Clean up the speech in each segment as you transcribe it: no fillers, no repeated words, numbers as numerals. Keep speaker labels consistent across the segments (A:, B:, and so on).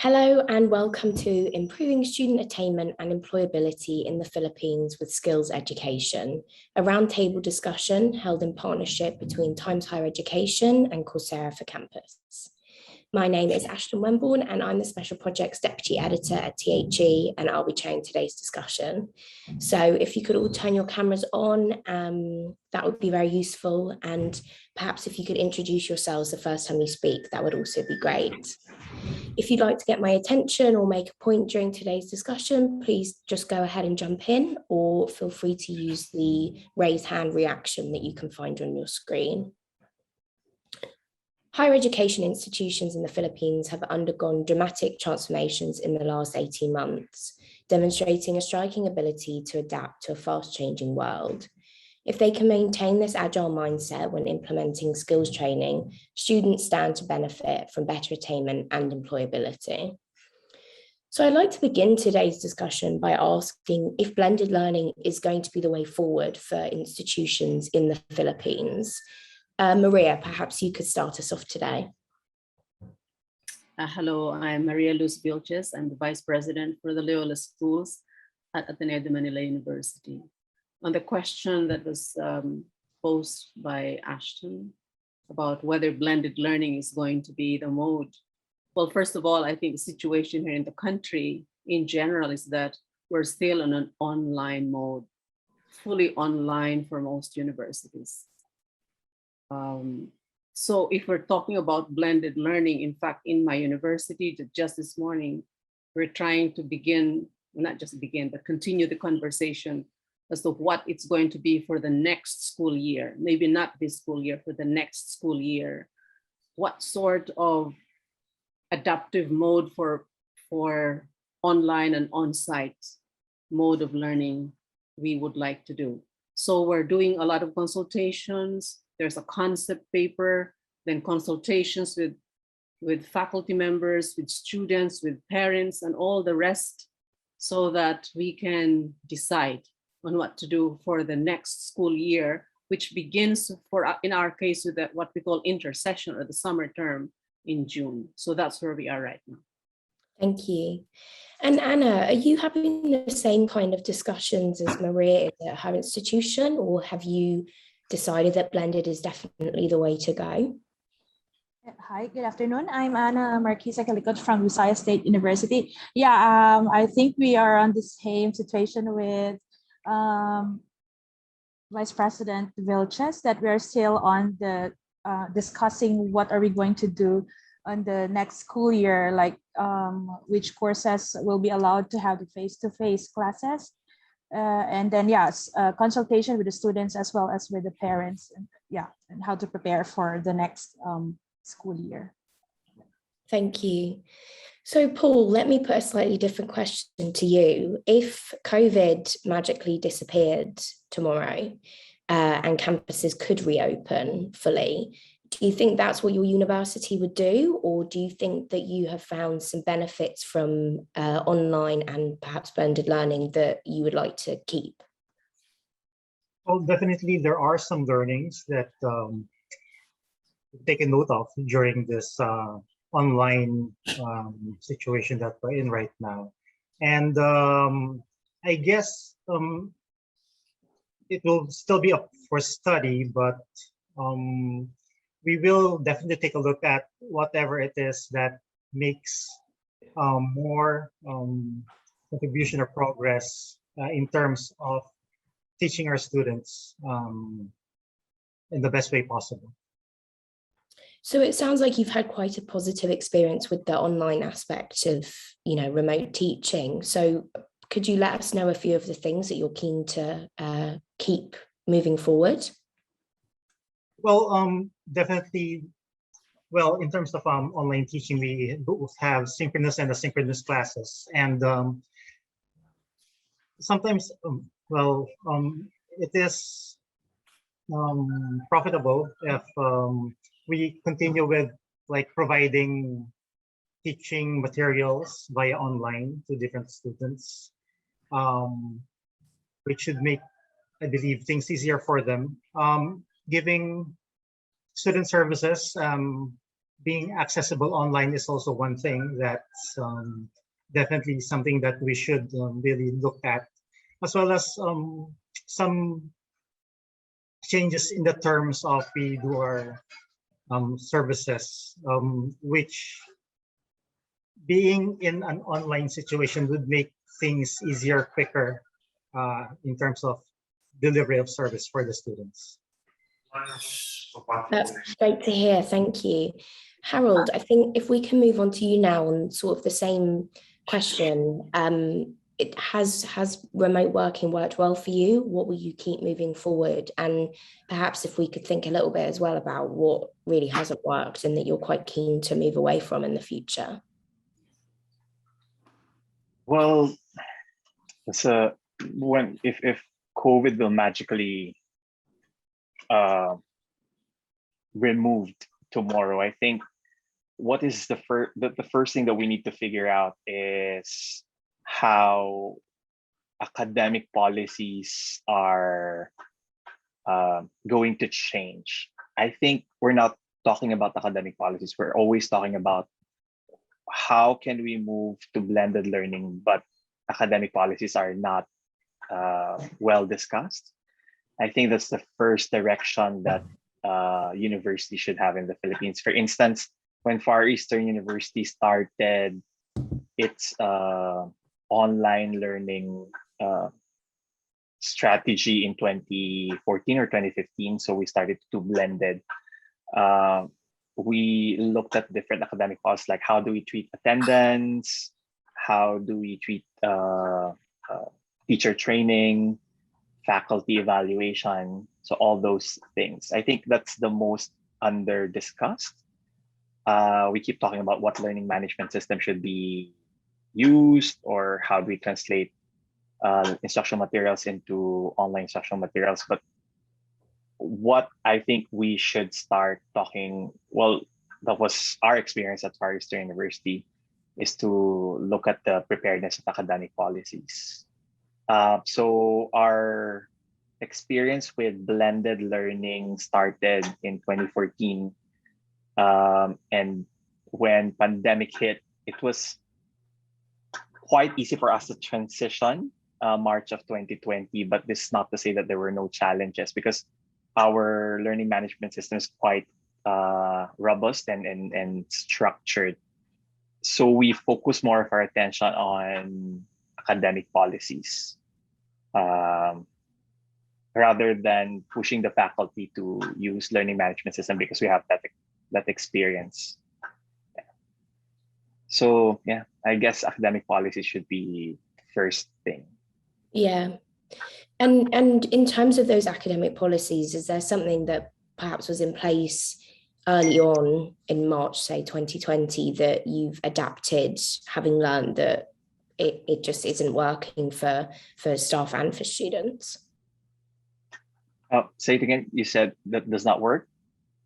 A: Hello and welcome to Improving Student Attainment and Employability in the Philippines with Skills Education, a roundtable discussion held in partnership between Times Higher Education and Coursera for Campus. My name is Ashton Wemborne and I'm the Special Projects Deputy Editor at THE, and I'll be chairing today's discussion. So if you could all turn your cameras on, that would be very useful, and perhaps if you could introduce yourselves the first time you speak, that would also be great. If you'd like to get my attention or make a point during today's discussion, please just go ahead and jump in, or feel free to use the raise hand reaction that you can find on your screen. Higher education institutions in the Philippines have undergone dramatic transformations in the last 18 months, demonstrating a striking ability to adapt to a fast-changing world. If they can maintain this agile mindset when implementing skills training, students stand to benefit from better attainment and employability. So I'd like to begin today's discussion by asking if blended learning is going to be the way forward for institutions in the Philippines. Maria, perhaps you could start us off today.
B: Hello, I'm Maria Luz Vilches. I'm the Vice President for the Loyola Schools at Ateneo de Manila University. On the question that was posed by Ashton about whether blended learning is going to be the mode. Well, first of all, I think the situation here in the country in general is that we're still on an online mode, fully online for most universities. So if we're talking about blended learning, in fact, in my university, just this morning, we're trying to begin, not just begin, but continue the conversation as to what it's going to be for the next school year, maybe not this school year, for the next school year. What sort of adaptive mode for online and on-site mode of learning we would like to do. So we're doing a lot of consultations. There's a concept paper, then consultations with faculty members, with students, with parents, and all the rest, so that we can decide on what to do for the next school year, which begins, in our case, with what we call intersession, or the summer term, in June. So that's where we are right now.
A: Thank you. And Anna, are you having the same kind of discussions as Maria at her institution, or have you decided that blended is definitely the way to go?
C: Hi, good afternoon. I'm Anna Marquise from Visayas State University. I think we are on the same situation with Vice President Vilches, that we are still on the discussing what are we going to do on the next school year, like which courses will be allowed to have the face-to-face classes. And then consultation with the students as well as with the parents, and how to prepare for the next school year.
A: Thank you. So Paul, let me put a slightly different question to you. If COVID magically disappeared tomorrow and campuses could reopen fully, do you think that's what your university would do, or do you think that you have found some benefits from online and perhaps blended learning that you would like to keep?
D: Well, definitely there are some learnings that take a note of during this online situation that we're in right now. And I guess it will still be up for study, but we will definitely take a look at whatever it is that makes more contribution or progress in terms of teaching our students in the best way possible.
A: So it sounds like you've had quite a positive experience with the online aspect of, remote teaching. So could you let us know a few of the things that you're keen to keep moving forward?
D: Well, definitely. Well, in terms of online teaching, we both have synchronous and asynchronous classes, and sometimes, it is profitable if we continue with providing teaching materials via online to different students, which should make, I believe, things easier for them. Giving student services being accessible online is also one thing that's definitely something that we should really look at, as well as some changes in the terms of we do our services, which being in an online situation would make things easier, quicker in terms of delivery of service for the students.
A: That's great to hear. Thank you. Harold, I think if we can move on to you now on sort of the same question, it has remote working worked well for you? What will you keep moving forward? And perhaps if we could think a little bit as well about what really hasn't worked and that you're quite keen to move away from in the future.
E: Well, it's if COVID will magically removed tomorrow, I think what is the first thing that we need to figure out is how academic policies are going to change. I think we're not talking about academic policies. We're always talking about how can we move to blended learning, but academic policies are not well discussed. I think that's the first direction that university should have in the Philippines. For instance, when Far Eastern University started its online learning strategy in 2014 or 2015, so we started to blended. We looked at different academic policies, like how do we treat attendance, how do we treat teacher training, faculty evaluation, so all those things. I think that's the most under discussed. We keep talking about what learning management system should be used, or how do we translate instructional materials into online instructional materials. But what I think we should start talking, well, that was our experience at Far Eastern University, is to look at the preparedness of academic policies. So our experience with blended learning started in 2014. And when pandemic hit, it was quite easy for us to transition March of 2020, but this is not to say that there were no challenges, because our learning management system is quite robust and structured. So we focus more of our attention on academic policies rather than pushing the faculty to use learning management system, because we have that experience. Yeah. So yeah, I guess academic policy should be first thing.
A: Yeah. And in terms of those academic policies, is there something that perhaps was in place early on in March, say 2020, that you've adapted, having learned that it just isn't working for staff and for students?
E: Say it again. You said that does not work?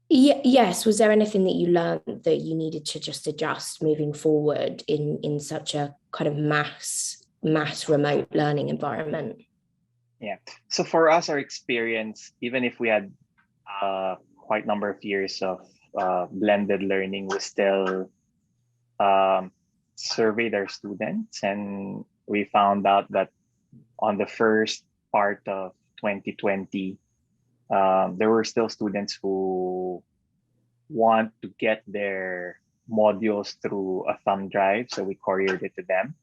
A: Yes. Was there anything that you learned that you needed to just adjust moving forward in such a kind of mass remote learning environment?
E: Yeah. So for us, our experience, even if we had quite a number of years of blended learning, we still surveyed our students, and we found out that on the first part of 2020, there were still students who want to get their modules through a thumb drive, so we couriered it to them.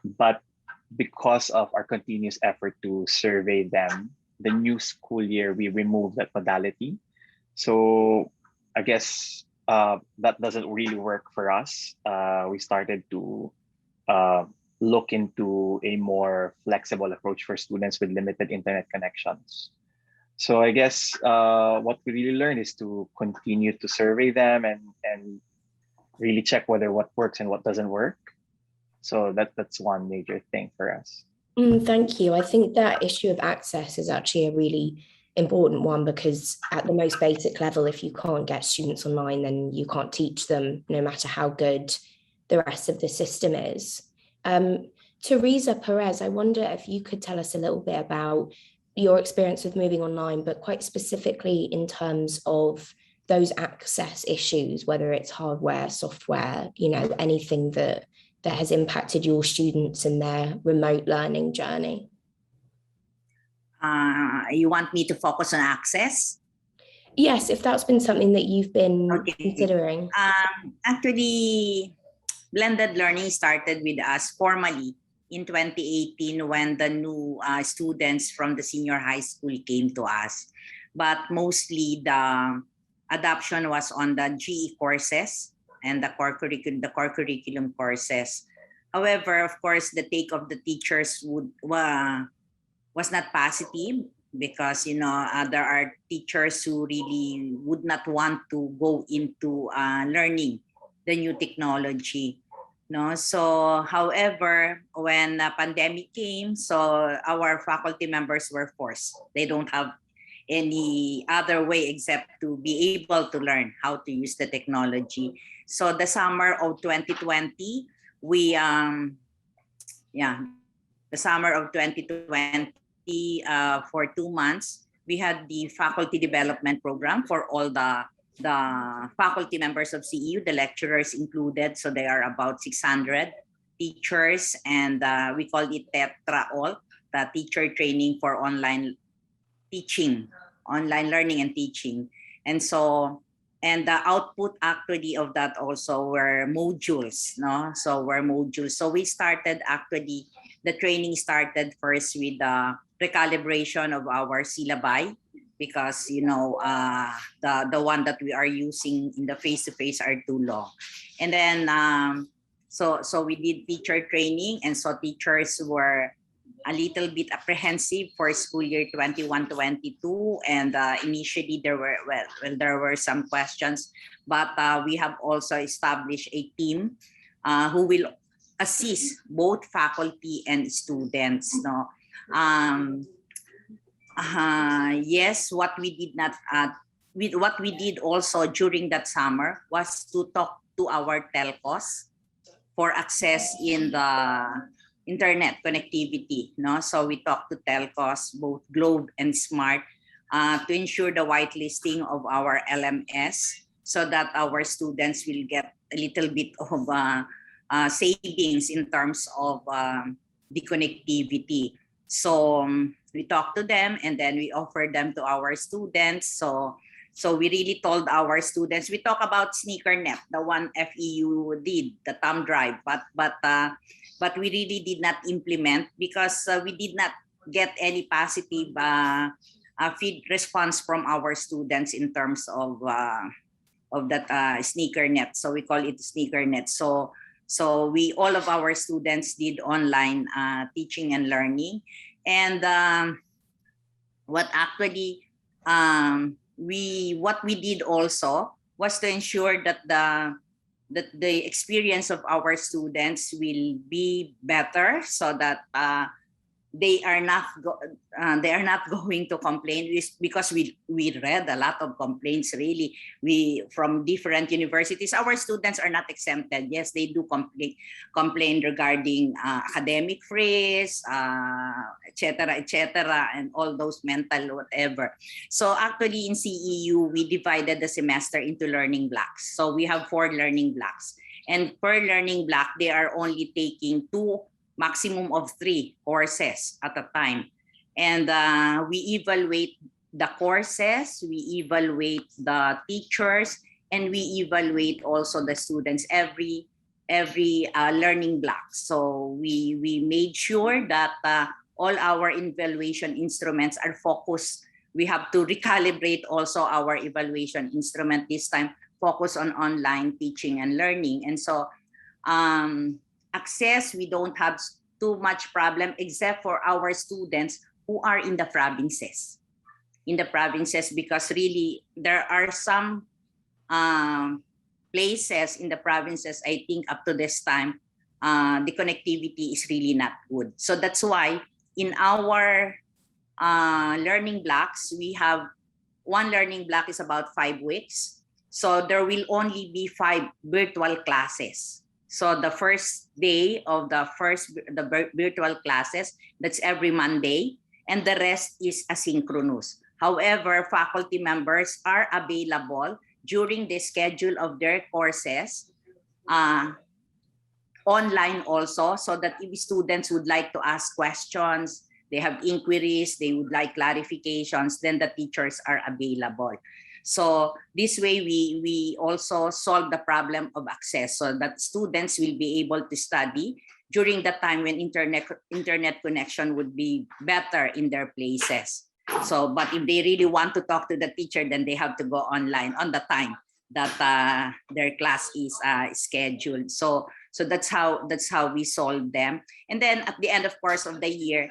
E: But because of our continuous effort to survey them, the new school year, we removed that modality. So I guess that doesn't really work for us. We started to look into a more flexible approach for students with limited internet connections. So I guess what we really learned is to continue to survey them and really check whether what works and what doesn't work. So that's one major thing for us.
A: Thank you. I think that issue of access is actually a really important one, because at the most basic level, if you can't get students online, then you can't teach them, no matter how good the rest of the system is. Teresa Perez, I wonder if you could tell us a little bit about your experience with moving online, but quite specifically in terms of those access issues, whether it's hardware, software, you know, anything that has impacted your students in their remote learning journey?
F: You want me to focus on access?
A: Yes, if that's been something that you've been
F: Okay.
A: considering.
F: Actually, blended learning started with us formally in 2018 when the new students from the senior high school came to us. But mostly the adoption was on the GE courses and the core curriculum courses. However, of course, the take of the teachers was not positive because, you know, there are teachers who really would not want to go into learning the new technology. No, so however, when the pandemic came, so our faculty members were forced. They don't have any other way except to be able to learn how to use the technology. So the summer of 2020, the summer of 2020, for 2 months, we had the faculty development program for all the faculty members of CEU, the lecturers included. So there are about 600 teachers, and we call it TETRA all, the teacher training for online teaching, online learning and teaching. And so, and the output actually of that also were modules, no? So were modules. So we started actually, the training started first with the recalibration of our syllabi, because, you know, the one that we are using in the face-to-face are too long. And then, so we did teacher training, and so teachers were a little bit apprehensive for school year 21-22, and initially there were some questions, but we have also established a team who will assist both faculty and students. No, yes, what we did not what we did also during that summer was to talk to our telcos for access in the internet connectivity. No, so we talked to telcos, both Globe and Smart, to ensure the whitelisting of our LMS so that our students will get a little bit of savings in terms of the connectivity. So we talked to them, and then we offered them to our students. So we really told our students, we talk about SneakerNet, the one FEU did, the thumb drive, but we really did not implement because we did not get any positive feed response from our students in terms of that SneakerNet. So we call it SneakerNet. So we, all of our students did online teaching and learning. And what we did also was to ensure that the experience of our students will be better, so that they are not going to complain, because we read a lot of complaints really. We, from different universities, our students are not exempted. Yes, they do complain regarding academic freeze, etc., and all those mental whatever. So actually in CEU, we divided the semester into learning blocks. So we have 4 learning blocks, and per learning block, they are only taking 2, maximum of 3 courses at a time. And we evaluate the courses, we evaluate the teachers, and we evaluate also the students every learning block. So we made sure that all our evaluation instruments are focused. We have to recalibrate also our evaluation instrument this time, focus on online teaching and learning. And so access, we don't have too much problem, except for our students who are in the provinces. Because really there are some places in the provinces, I think up to this time, the connectivity is really not good. So that's why in our learning blocks, we have one learning block is about 5 weeks. So there will only be 5 virtual classes. So the first day of the virtual classes, that's every Monday, and the rest is asynchronous. However, faculty members are available during the schedule of their courses, online also, so that if students would like to ask questions, they have inquiries, they would like clarifications, then the teachers are available. So this way we also solve the problem of access, so that students will be able to study during the time when internet connection would be better in their places. So, but if they really want to talk to the teacher, then they have to go online on the time that their class is scheduled. So that's how we solve them. And then at the end, of course, of the year,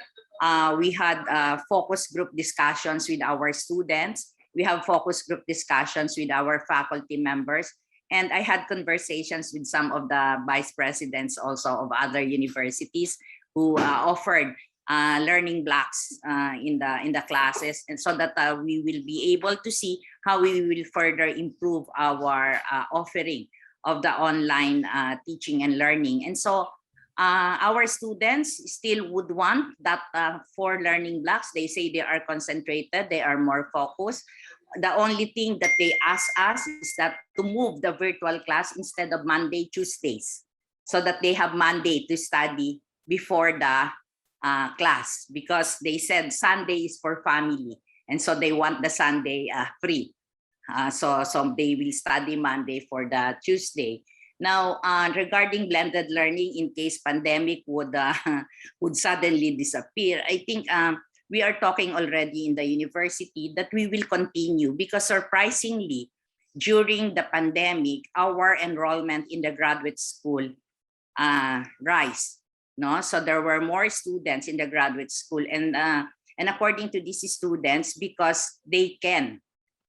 F: we had focus group discussions with our students. We have focus group discussions with our faculty members. And I had conversations with some of the vice presidents also of other universities who offered learning blocks in the classes, and so that we will be able to see how we will further improve our offering of the online teaching and learning. And so our students still would want that 4 learning blocks. They say they are concentrated, they are more focused. The only thing that they ask us is that to move the virtual class instead of Monday, Tuesdays, so that they have Monday to study before the class, because they said Sunday is for family, and so they want the Sunday free. So they will study Monday for the Tuesday. Now, regarding blended learning, in case pandemic would suddenly disappear, I think we are talking already in the university that we will continue, because surprisingly, during the pandemic, our enrollment in the graduate school rise. No, so there were more students in the graduate school, and according to these students, because they can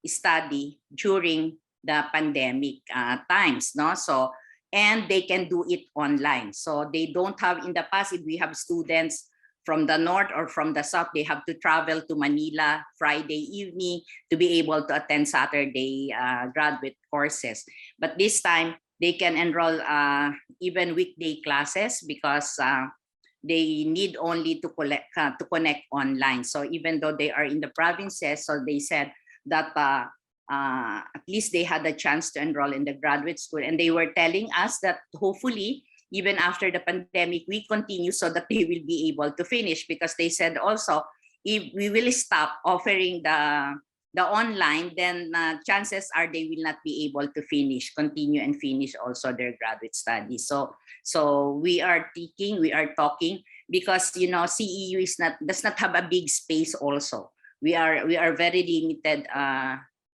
F: study during the pandemic times, no, so and they can do it online. So they don't have, in the past, if we have students from the north or from the south, they have to travel to Manila Friday evening to be able to attend Saturday graduate courses. But this time, they can enroll even weekday classes, because they need only to connect online. So even though they are in the provinces, so they said that at least they had a chance to enroll in the graduate school. And they were telling us that hopefully, even after the pandemic, we continue so that they will be able to finish, because they said also, if we will stop offering the online, then chances are they will not be able to continue and finish also their graduate studies. So we are talking, because CEU does not have a big space also. We are very limited.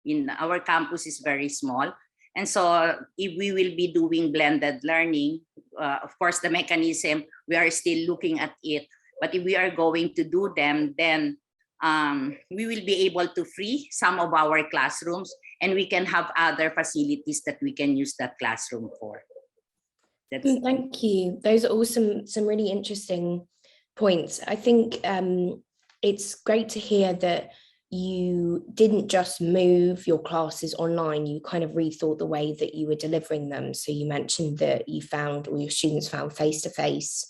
F: In our campus is very small. And so if we will be doing blended learning, of course, the mechanism, we are still looking at it. But if we are going to do them, then we will be able to free some of our classrooms, and we can have other facilities that we can use that classroom for.
A: Thank you. Those are all some really interesting points. I think it's great to hear that you didn't just move your classes online, you kind of rethought the way that you were delivering them. So you mentioned that you found, or your students found, face-to-face,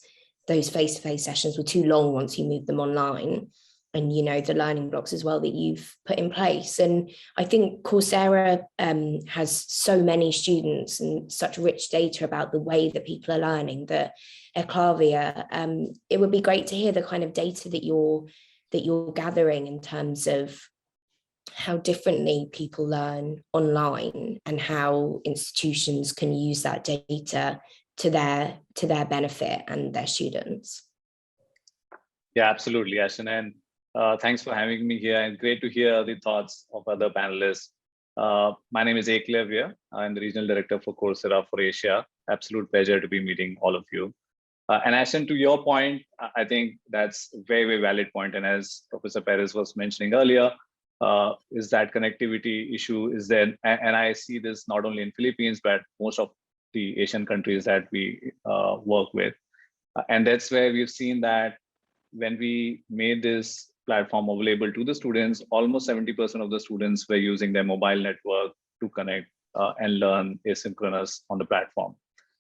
A: those face-to-face sessions were too long once you moved them online, and the learning blocks as well that you've put in place. And I think Coursera has so many students and such rich data about the way that people are learning that Eclavia, it would be great to hear the kind of data that you're gathering in terms of how differently people learn online, and how institutions can use that data to their benefit and their students.
G: Yeah, absolutely, Ashton. And thanks for having me here, and great to hear the thoughts of other panelists. My name is Eclavia. I'm the Regional Director for Coursera for Asia. Absolute pleasure to be meeting all of you. And Ashton, to your point, I think that's a very, very valid point. And as Professor Perez was mentioning earlier, is that connectivity issue is there. And I see this not only in Philippines, but most of the Asian countries that we work with. And that's where we've seen that when we made this platform available to the students, almost 70% of the students were using their mobile network to connect and learn asynchronous on the platform.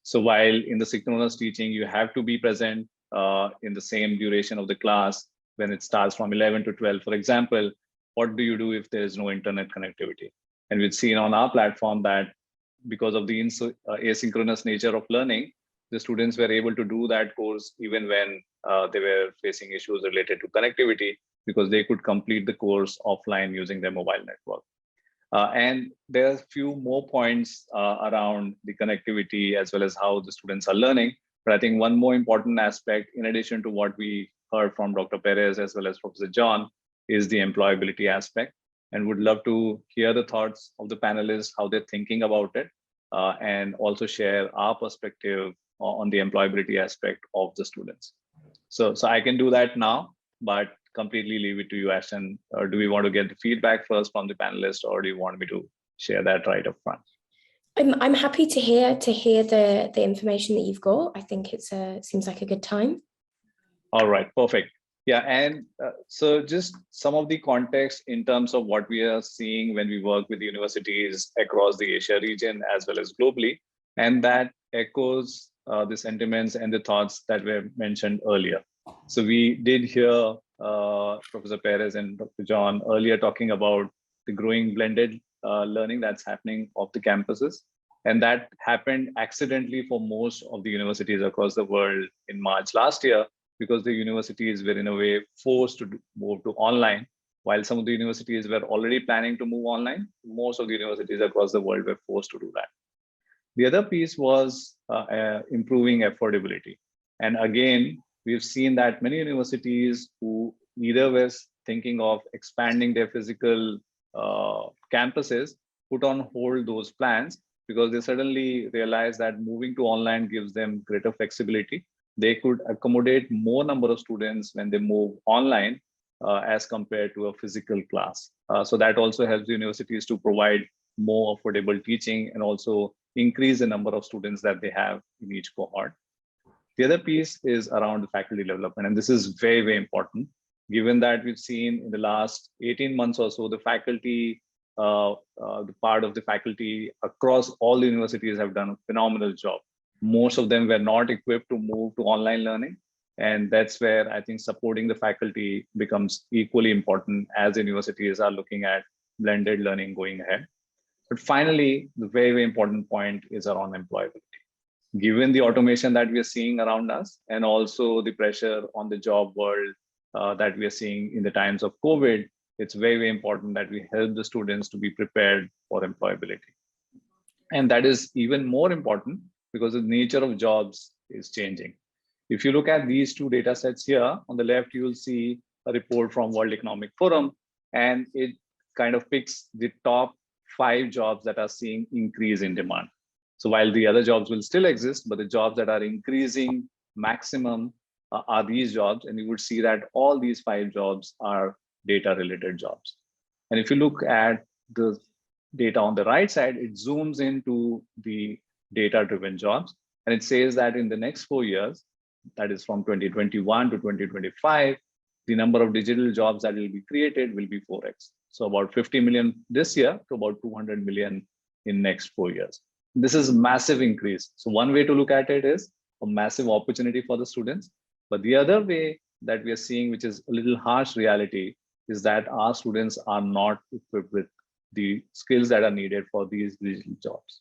G: So while in the synchronous teaching, you have to be present in the same duration of the class when it starts from 11 to 12, for example, what do you do if there is no internet connectivity? And we've seen on our platform that because of the asynchronous nature of learning, the students were able to do that course even when they were facing issues related to connectivity, because they could complete the course offline using their mobile network. And there are a few more points around the connectivity as well as how the students are learning. But I think one more important aspect, in addition to what we heard from Dr. Perez as well as Professor John, is the employability aspect. And would love to hear the thoughts of the panelists, how they're thinking about it, and also share our perspective on the employability aspect of the students. So I can do that now, but completely leave it to you, Ashton. Or do we want to get the feedback first from the panelists, or do you want me to share that right up front?
A: I'm happy to hear the information that you've got. I think it seems like a good time.
G: All right, perfect. Yeah, and so just some of the context in terms of what we are seeing when we work with universities across the Asia region as well as globally, and that echoes the sentiments and the thoughts that were mentioned earlier. So we did hear Professor Perez and Dr. John earlier talking about the growing blended learning that's happening off the campuses. And that happened accidentally for most of the universities across the world in March last year, because the universities were in a way forced to move to online. While some of the universities were already planning to move online, most of the universities across the world were forced to do that. The other piece was improving affordability. And again, we've seen that many universities who either were thinking of expanding their physical campuses put on hold those plans, because they suddenly realized that moving to online gives them greater flexibility. They could accommodate more number of students when they move online as compared to a physical class. So that also helps the universities to provide more affordable teaching and also increase the number of students that they have in each cohort. The other piece is around the faculty development, and this is very, very important, given that we've seen in the last 18 months or so, the faculty, the part of the faculty across all the universities have done a phenomenal job. Most of them were not equipped to move to online learning. And that's where I think supporting the faculty becomes equally important as universities are looking at blended learning going ahead. But finally, the very, very important point is around employability. Given the automation that we are seeing around us, and also the pressure on the job world that we are seeing in the times of COVID, it's very, very important that we help the students to be prepared for employability. And that is even more important because the nature of jobs is changing. If you look at these two data sets here, on the left, you will see a report from World Economic Forum, and it kind of picks the top 5 jobs that are seeing increase in demand. So while the other jobs will still exist, but the jobs that are increasing maximum are these jobs. And you would see that all these 5 jobs are data related jobs. And if you look at the data on the right side, it zooms into the data driven jobs. And it says that in the next 4 years, that is from 2021 to 2025, the number of digital jobs that will be created will be 4x. So about 50 million this year to about 200 million in next 4 years. This is a massive increase. So one way to look at it is a massive opportunity for the students. But the other way that we are seeing, which is a little harsh reality, is that our students are not equipped with the skills that are needed for these digital jobs.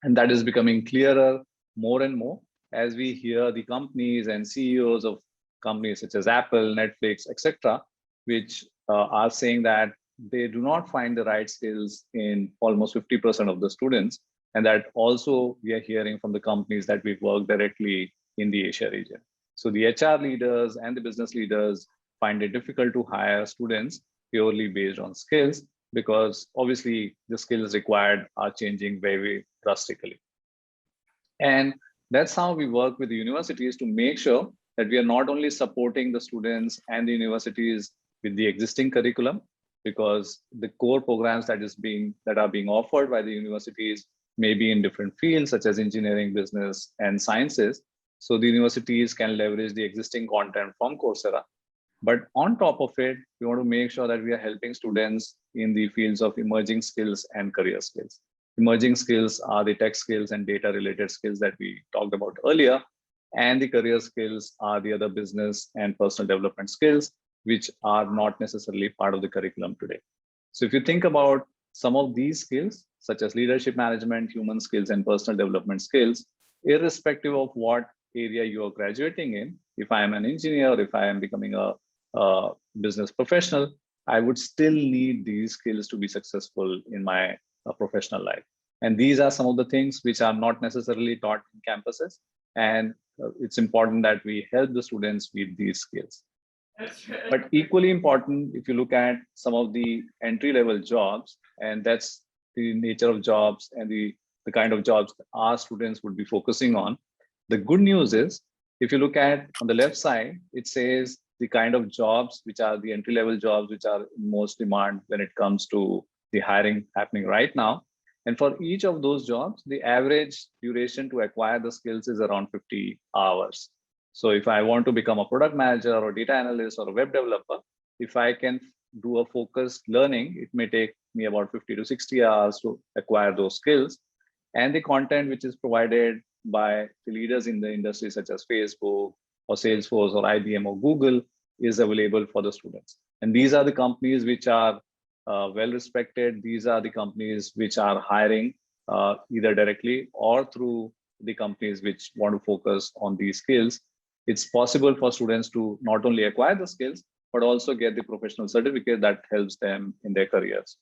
G: And that is becoming clearer more and more as we hear the companies and CEOs of companies such as Apple, Netflix, etc., which are saying that they do not find the right skills in almost 50% of the students. And that also we are hearing from the companies that we work directly in the Asia region. So the HR leaders and the business leaders find it difficult to hire students purely based on skills, because obviously the skills required are changing very, very drastically. And that's how we work with the universities to make sure that we are not only supporting the students and the universities with the existing curriculum, because the core programs that are being offered by the universities may be in different fields such as engineering, business, and sciences. So the universities can leverage the existing content from Coursera. But on top of it, we want to make sure that we are helping students in the fields of emerging skills and career skills. Emerging skills are the tech skills and data related skills that we talked about earlier. And the career skills are the other business and personal development skills, which are not necessarily part of the curriculum today. So if you think about some of these skills, such as leadership management, human skills, and personal development skills, irrespective of what area you are graduating in. If I am an engineer, or if I am becoming a business professional, I would still need these skills to be successful in my professional life. And these are some of the things which are not necessarily taught in campuses. And it's important that we help the students with these skills. But equally important, if you look at some of the entry-level jobs, and that's the nature of jobs and the kind of jobs our students would be focusing on. The good news is, if you look at on the left side, it says the kind of jobs which are the entry-level jobs which are in most demand when it comes to the hiring happening right now. And for each of those jobs, the average duration to acquire the skills is around 50 hours. So if I want to become a product manager or data analyst or a web developer, if I can do a focused learning, it may take me about 50 to 60 hours to acquire those skills. And the content which is provided by the leaders in the industry, such as Facebook or Salesforce or IBM or Google, is available for the students. And these are the companies which are well respected. These are the companies which are hiring either directly or through the companies which want to focus on these skills. It's possible for students to not only acquire the skills, but also get the professional certificate that helps them in their careers.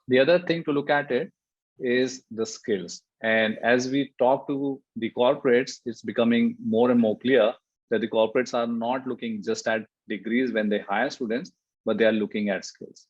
G: The other thing to look at it is the skills. And as we talk to the corporates, it's becoming more and more clear that the corporates are not looking just at degrees when they hire students, but they are looking at skills.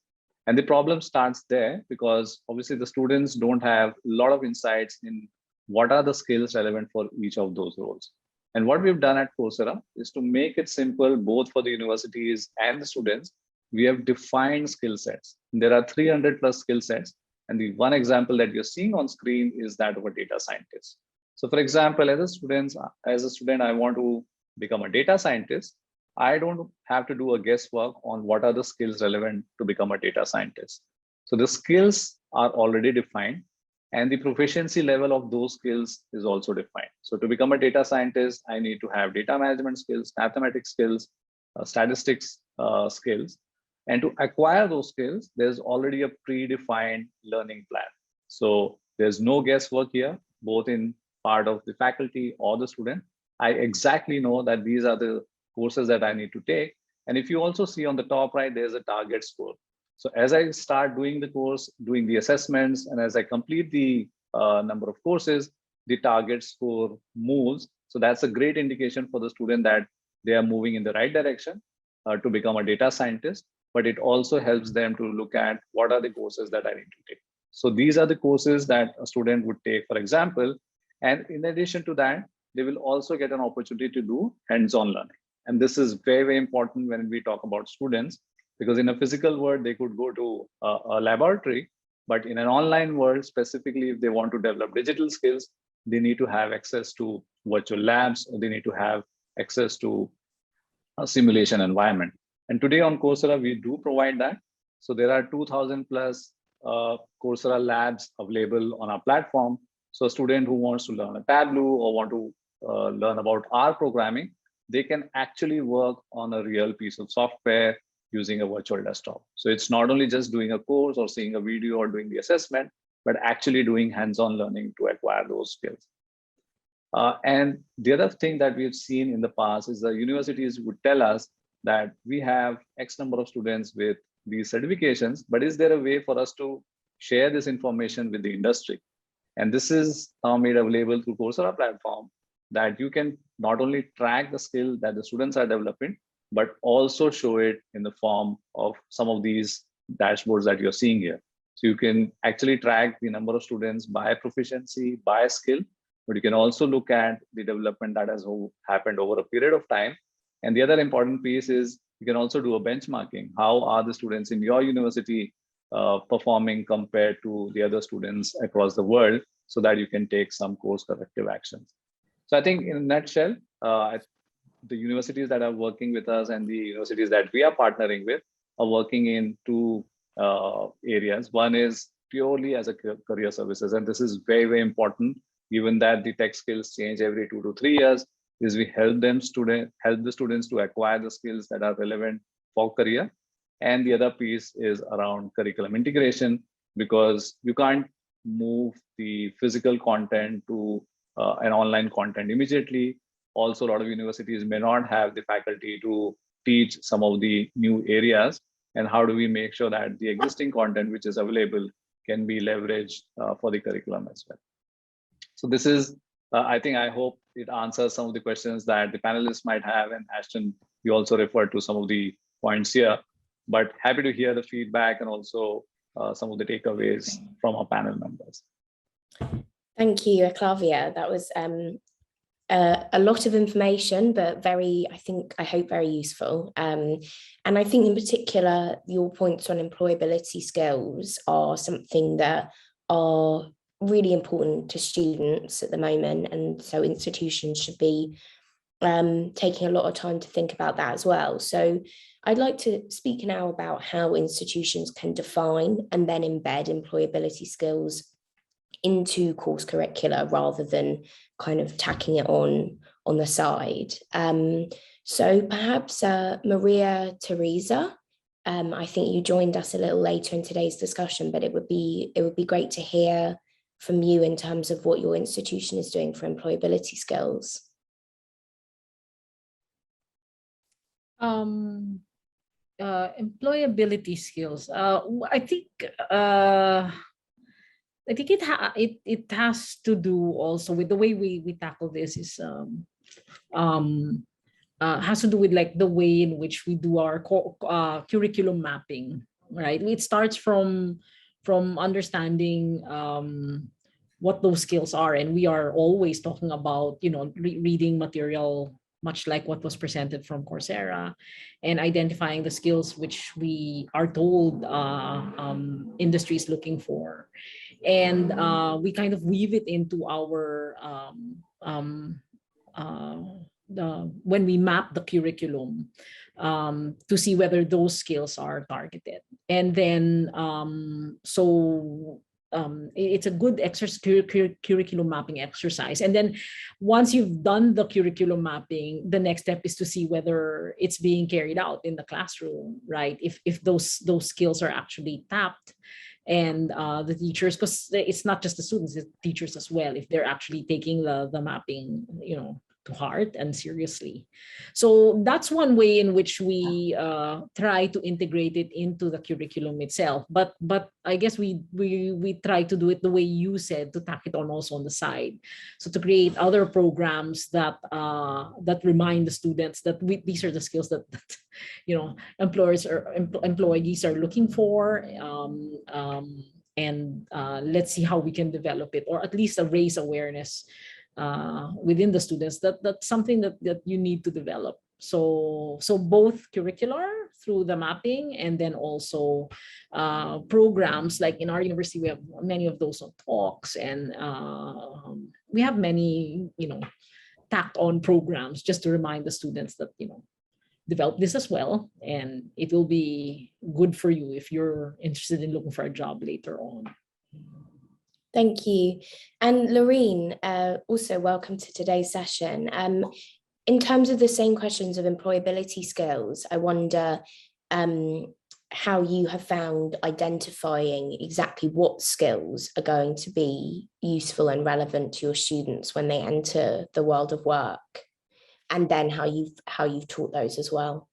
G: And the problem starts there because obviously the students don't have a lot of insights in what are the skills relevant for each of those roles. And what we've done at Coursera is to make it simple, both for the universities and the students. We have defined skill sets. There are 300 plus skill sets. And the one example that you're seeing on screen is that of a data scientist. So for example, as a student, I want to become a data scientist. I don't have to do a guesswork on what are the skills relevant to become a data scientist. So the skills are already defined, and the proficiency level of those skills is also defined. So to become a data scientist, I need to have data management skills, mathematics skills, statistics skills. And to acquire those skills, there's already a predefined learning plan. So there's no guesswork here, both in part of the faculty or the student. I exactly know that these are the courses that I need to take. And if you also see on the top right, there's a target score. So as I start doing the course, doing the assessments, and as I complete the number of courses, the target score moves. So that's a great indication for the student that they are moving in the right direction to become a data scientist. But it also helps them to look at what are the courses that I need to take. So these are the courses that a student would take, for example. And in addition to that, they will also get an opportunity to do hands-on learning. And this is very, very important when we talk about students, because in a physical world, they could go to a laboratory, but in an online world, specifically if they want to develop digital skills, they need to have access to virtual labs, or they need to have access to a simulation environment. And today on Coursera, we do provide that. So there are 2,000 plus Coursera labs available on our platform. So a student who wants to learn a Tableau or want to learn about R programming, they can actually work on a real piece of software using a virtual desktop. So it's not only just doing a course or seeing a video or doing the assessment, but actually doing hands-on learning to acquire those skills. And the other thing that we've seen in the past is the universities would tell us that we have X number of students with these certifications, but is there a way for us to share this information with the industry? And this is now made available through Coursera platform, that you can not only track the skill that the students are developing, but also show it in the form of some of these dashboards that you're seeing here. So you can actually track the number of students by proficiency, by skill, but you can also look at the development that has happened over a period of time. And the other important piece is you can also do a benchmarking. How are the students in your university performing compared to the other students across the world, so that you can take some course corrective actions. So I think in a nutshell, the universities that are working with us and the universities that we are partnering with are working in two areas. One is purely as a career services. And this is very, very important, given that the tech skills change every 2 to 3 years, is we help the students to acquire the skills that are relevant for career. And the other piece is around curriculum integration, because you can't move the physical content to an online content immediately. Also, a lot of universities may not have the faculty to teach some of the new areas. And how do we make sure that the existing content which is available can be leveraged for the curriculum as well? So this is, I hope it answers some of the questions that the panelists might have. And Ashton, you also referred to some of the points here, but happy to hear the feedback and also some of the takeaways from our panel members.
A: Thank you, Clavia. That was a lot of information, but very, I hope very useful. And I think in particular, your points on employability skills are something that are really important to students at the moment. And so institutions should be taking a lot of time to think about that as well. So I'd like to speak now about how institutions can define and then embed employability skills into course curricula rather than kind of tacking it on the side. So perhaps Maria Teresa, I think you joined us a little later in today's discussion, but it would be great to hear from you in terms of what your institution is doing for employability skills.
H: Employability skills. I think it has to do also with the way we tackle this is has to do with like the way in which we do our curriculum mapping, right? It starts from understanding what those skills are, and we are always talking about, you know, reading material much like what was presented from Coursera, and identifying the skills which we are told industry is looking for. And we kind of weave it into our, when we map the curriculum to see whether those skills are targeted. And then, it's a good curriculum mapping exercise. And then once you've done the curriculum mapping, the next step is to see whether it's being carried out in the classroom, right? If those skills are actually tapped, and the teachers, because it's not just the students, it's teachers as well, if they're actually taking the mapping, you know, to heart and seriously. So that's one way in which we try to integrate it into the curriculum itself. But I guess we try to do it the way you said, to tack it on also on the side. So to create other programs that that remind the students that these are the skills that you know, employers or employees are looking for. And let's see how we can develop it, or at least raise awareness within the students that that's something that you need to develop. So both curricular through the mapping, and then also programs like in our university, we have many of those talks, and we have many, you know, tacked on programs just to remind the students that, you know, develop this as well, and it will be good for you if you're interested in looking for a job later on.
A: Thank you. And Loreen, also welcome to today's session. In terms of the same questions of employability skills, I wonder how you have found identifying exactly what skills are going to be useful and relevant to your students when they enter the world of work, and then how you've taught those as well.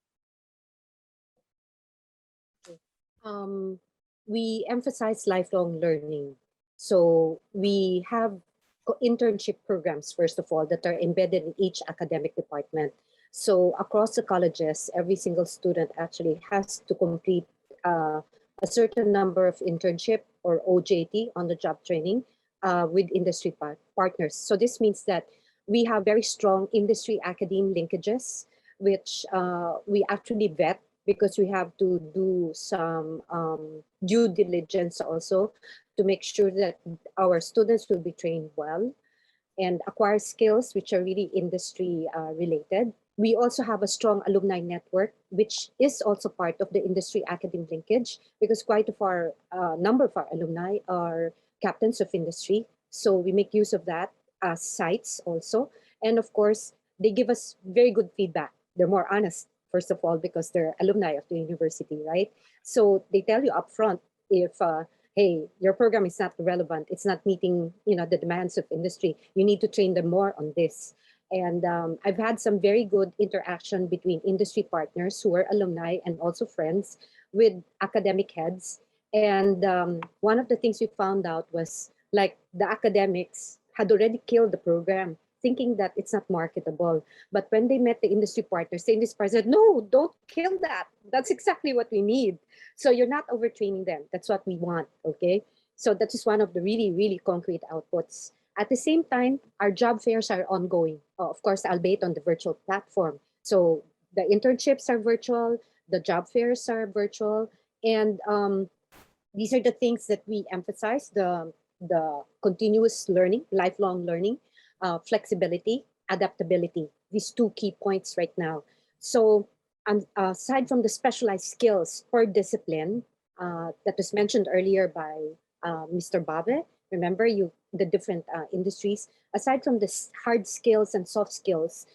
I: We emphasize lifelong learning. So we have internship programs, first of all, that are embedded in each academic department. So across the colleges, every single student actually has to complete a certain number of internship or OJT, on the job training, with industry partners. So this means that we have very strong industry academe linkages, which we actually vet, because we have to do some due diligence also to make sure that our students will be trained well and acquire skills which are really industry related. We also have a strong alumni network, which is also part of the industry academic linkage, because quite of our number of our alumni are captains of industry. So we make use of that as sites also. And of course, they give us very good feedback. They're more honest, first of all, because they're alumni of the university, right? So they tell you upfront if hey, your program is not relevant. It's not meeting, the demands of industry. You need to train them more on this. And I've had some very good interaction between industry partners who are alumni and also friends with academic heads. And one of the things we found out was like the academics had already killed the program, thinking that it's not marketable. But when they met the industry partners said, no, don't kill that. That's exactly what we need. So you're not overtraining them. That's what we want, okay? So that is one of the really, really concrete outputs. At the same time, our job fairs are ongoing, of course, albeit on the virtual platform. So the internships are virtual, the job fairs are virtual, and these are the things that we emphasize, the continuous learning, lifelong learning, flexibility, adaptability, these two key points right now. So aside from the specialized skills per discipline that was mentioned earlier by Mr. Bave, remember the different industries, aside from the hard skills and soft skills,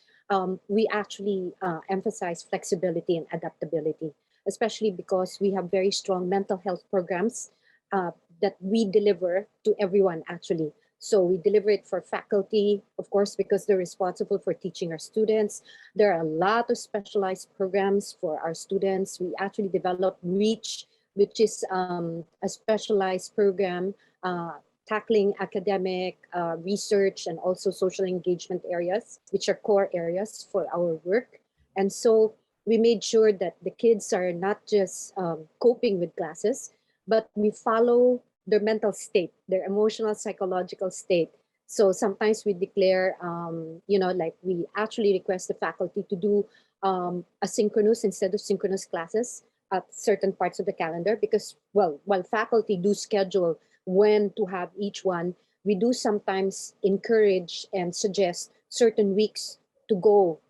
I: we actually emphasize flexibility and adaptability, especially because we have very strong mental health programs that we deliver to everyone actually. So we deliver it for faculty, of course, because they're responsible for teaching our students. There are a lot of specialized programs for our students. We actually developed REACH, which is a specialized program tackling academic, research, and also social engagement areas, which are core areas for our work. And so we made sure that the kids are not just coping with classes, but we follow their mental state, their emotional, psychological state. So sometimes we declare, like we actually request the faculty to do asynchronous instead of synchronous classes at certain parts of the calendar because, well, while faculty do schedule when to have each one, we do sometimes encourage and suggest certain weeks to go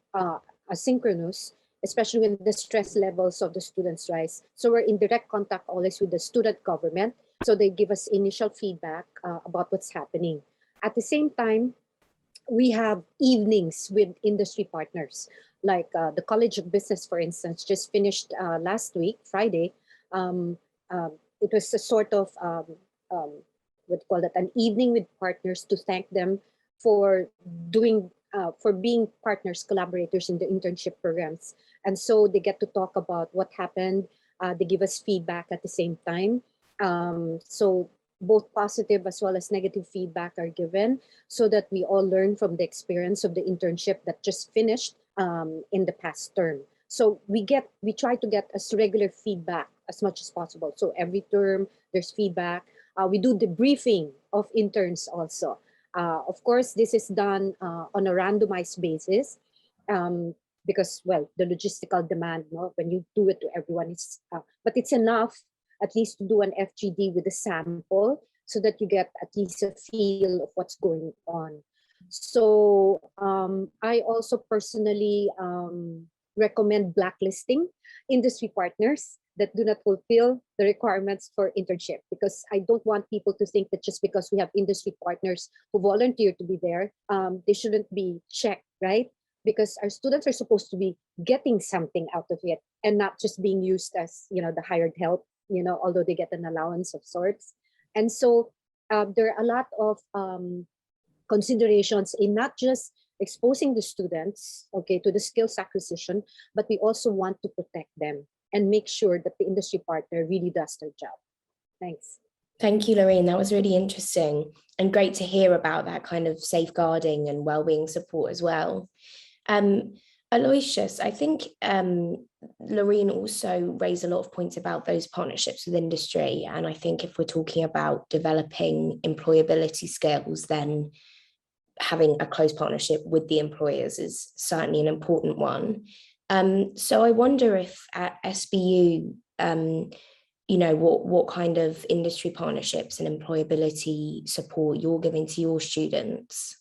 I: asynchronous, especially when the stress levels of the students rise. So we're in direct contact always with the student government. So they give us initial feedback about what's happening. At the same time, we have evenings with industry partners, like the College of Business, for instance, just finished last week, Friday. It was a sort of, what call that, an evening with partners to thank them for for being partners, collaborators in the internship programs. And so they get to talk about what happened. They give us feedback at the same time. So both positive as well as negative feedback are given so that we all learn from the experience of the internship that just finished in the past term. So we try to get as regular feedback as much as possible. So every term there's feedback. We do debriefing of interns also. Of course, this is done on a randomized basis because, well, the logistical demand, when you do it to everyone, but it's enough at least to do an FGD with a sample so that you get at least a feel of what's going on. So I also personally recommend blacklisting industry partners that do not fulfill the requirements for internship, because I don't want people to think that just because we have industry partners who volunteer to be there, they shouldn't be checked, right? Because our students are supposed to be getting something out of it and not just being used as, the hired help, although they get an allowance of sorts. And so there are a lot of considerations in not just exposing the students, to the skills acquisition, but we also want to protect them and make sure that the industry partner really does their job. Thanks.
A: Thank you, Lorraine. That was really interesting and great to hear about that kind of safeguarding and wellbeing support as well. Aloysius, I think Lorraine also raised a lot of points about those partnerships with industry. And I think if we're talking about developing employability skills, then having a close partnership with the employers is certainly an important one. So I wonder if at SBU, what kind of industry partnerships and employability support you're giving to your students.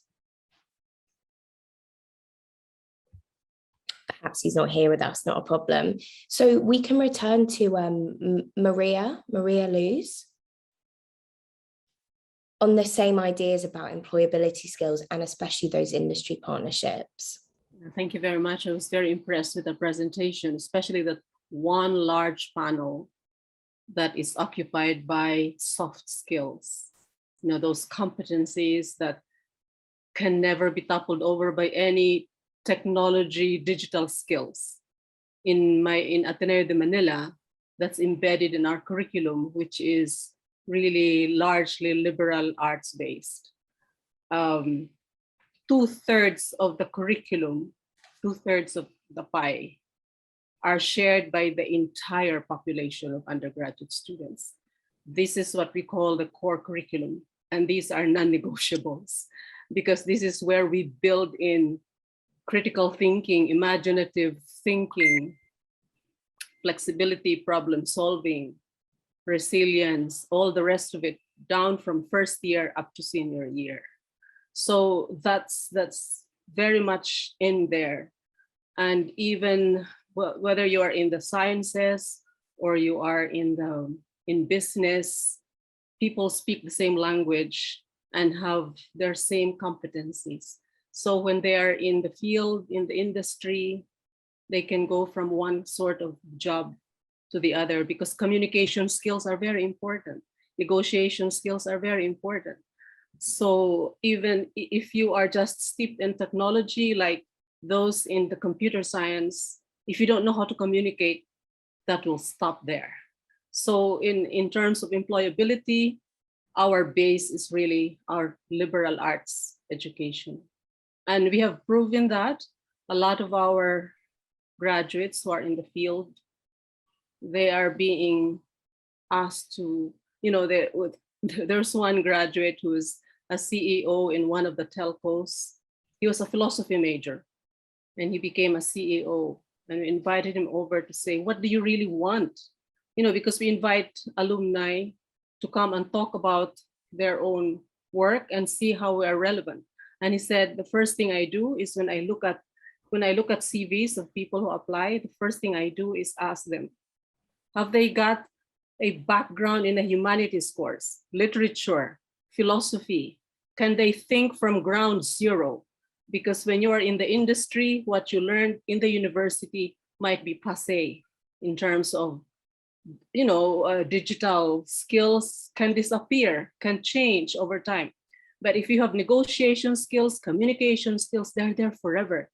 A: Perhaps he's not here with us, not a problem. So we can return to Maria Luz on the same ideas about employability skills and especially those industry partnerships.
B: Thank you very much. I was very impressed with the presentation, especially that one large panel that is occupied by soft skills. You know, those competencies that can never be toppled over by any technology, digital skills. In Ateneo de Manila, that's embedded in our curriculum, which is really largely liberal arts-based. 2/3 of the curriculum, 2/3 of the pie, are shared by the entire population of undergraduate students. This is what we call the core curriculum, and these are non-negotiables, because this is where we build in critical thinking, imaginative thinking, flexibility, problem solving, resilience, all the rest of it, down from first year up to senior year. So that's very much in there. And even whether you are in the sciences or you are in business, people speak the same language and have their same competencies. So when they are in the field, in the industry, they can go from one sort of job to the other, because communication skills are very important. Negotiation skills are very important. So even if you are just steeped in technology, like those in the computer science, if you don't know how to communicate, that will stop there. So in terms of employability, our base is really our liberal arts education. And we have proven that a lot of our graduates who are in the field, they are being asked to, you know, there's one graduate who is a CEO in one of the telcos. He was a philosophy major and he became a CEO, and we invited him over to say, what do you really want? You know, because we invite alumni to come and talk about their own work and see how we are relevant. And he said, the first thing I do is when I look at CVs of people who apply, the first thing I do is ask them, have they got a background in a humanities course, literature, philosophy? Can they think from ground zero? Because when you are in the industry, what you learned in the university might be passé in terms of, you know, digital skills can disappear, can change over time. But if you have negotiation skills, communication skills, they're there forever.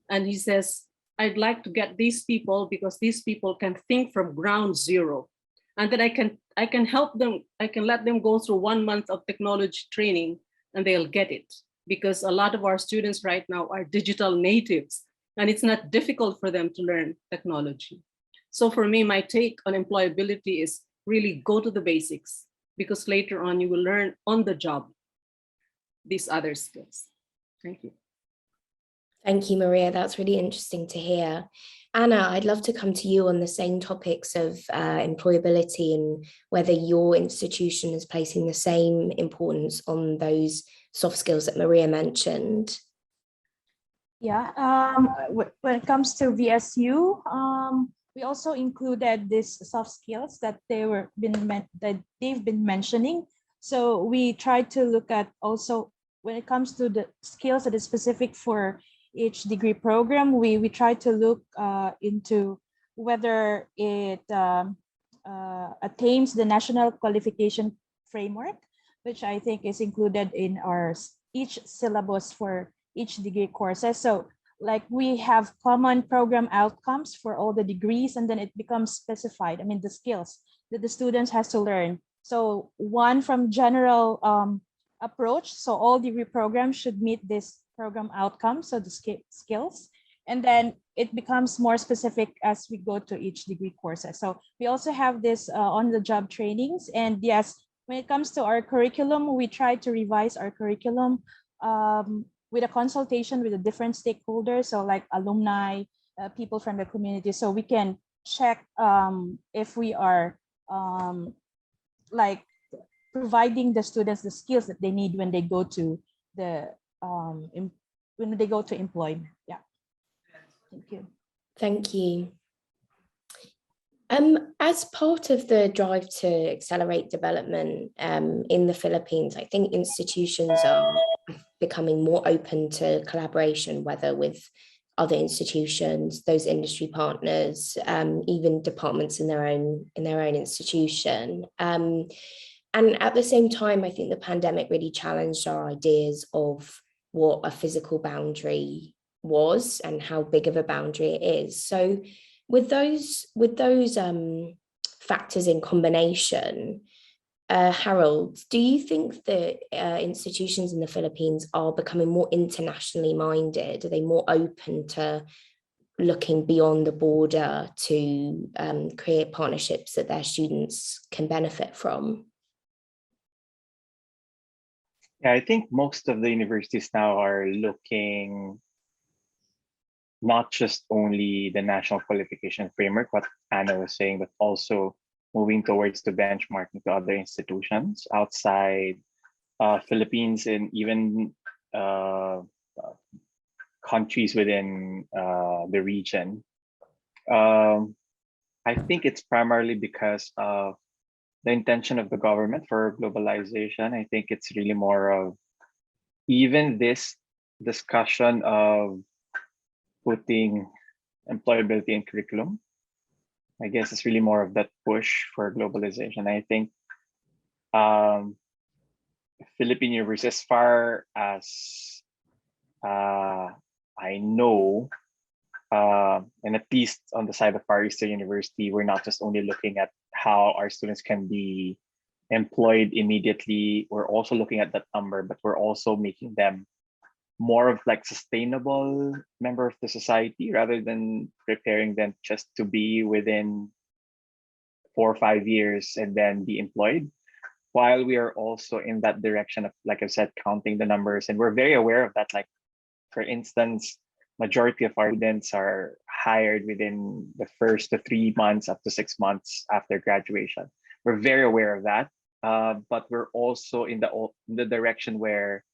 B: And he says, I'd like to get these people because these people can think from ground zero. And then I can help them, I can let them go through 1 month of technology training and they'll get it. Because a lot of our students right now are digital natives and it's not difficult for them to learn technology. So for me, my take on employability is really go to the basics, because later on you will learn on the job these other skills. Thank you.
A: Thank you, Maria. That's really interesting to hear. Anna, I'd love to come to you on the same topics of employability and whether your institution is placing the same importance on those soft skills that Maria mentioned.
C: Yeah, when it comes to VSU, we also included these soft skills that they've been mentioning. So we tried to look at also when it comes to the skills that is specific for each degree program, we try to look into whether it attains the national qualification framework, which I think is included in our each syllabus for each degree courses. So like we have common program outcomes for all the degrees, and then it becomes specified. I mean, the skills that the students has to learn. So one from general approach. So all degree programs should meet this program outcomes, so the skills. And then it becomes more specific as we go to each degree courses. So we also have this on-the-job trainings. And yes, when it comes to our curriculum, we try to revise our curriculum with a consultation with the different stakeholders, so like alumni, people from the community, so we can check if we are like providing the students the skills that they need when they go to the employment. Yeah. Thank you.
A: Thank you. As part of the drive to accelerate development in the Philippines, I think institutions are becoming more open to collaboration, whether with other institutions, those industry partners, even departments in their own institution. And at the same time, I think the pandemic really challenged our ideas of what a physical boundary was and how big of a boundary it is. So with those factors in combination, Harold, do you think that institutions in the Philippines are becoming more internationally minded? Are they more open to looking beyond the border to create partnerships that their students can benefit from?
E: Yeah, I think most of the universities now are looking not just only the national qualification framework, what Anna was saying, but also moving towards the benchmarking to other institutions outside Philippines and even countries within the region. I think it's primarily because of the intention of the government for globalization. I think it's really more of even this discussion of putting employability in curriculum. I guess it's really more of that push for globalization. I think Philippine universities, as far as I know, and at least on the side of Far Eastern University, we're not just only looking at how our students can be employed immediately. We're also looking at that number, but we're also making them more of like sustainable member of the society rather than preparing them just to be within 4 or 5 years and then be employed. While we are also in that direction of, like I said, counting the numbers, and we're very aware of that. Like, for instance, majority of our students are hired within the first to 3 months up to 6 months after graduation. We're very aware of that, but we're also in the direction where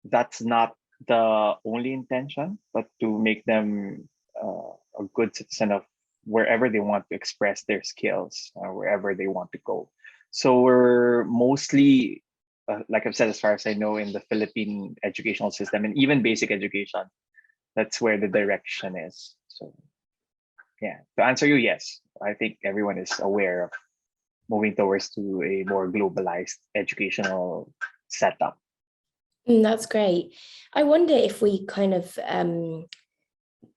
E: that's not the only intention, but to make them a good citizen of wherever they want to express their skills, wherever they want to go. So we're mostly, like I've said, as far as I know, in the Philippine educational system and even basic education, that's where the direction is. So yeah, to answer you, yes, I think everyone is aware of moving towards to a more globalized educational setup.
A: That's great. I wonder if we kind of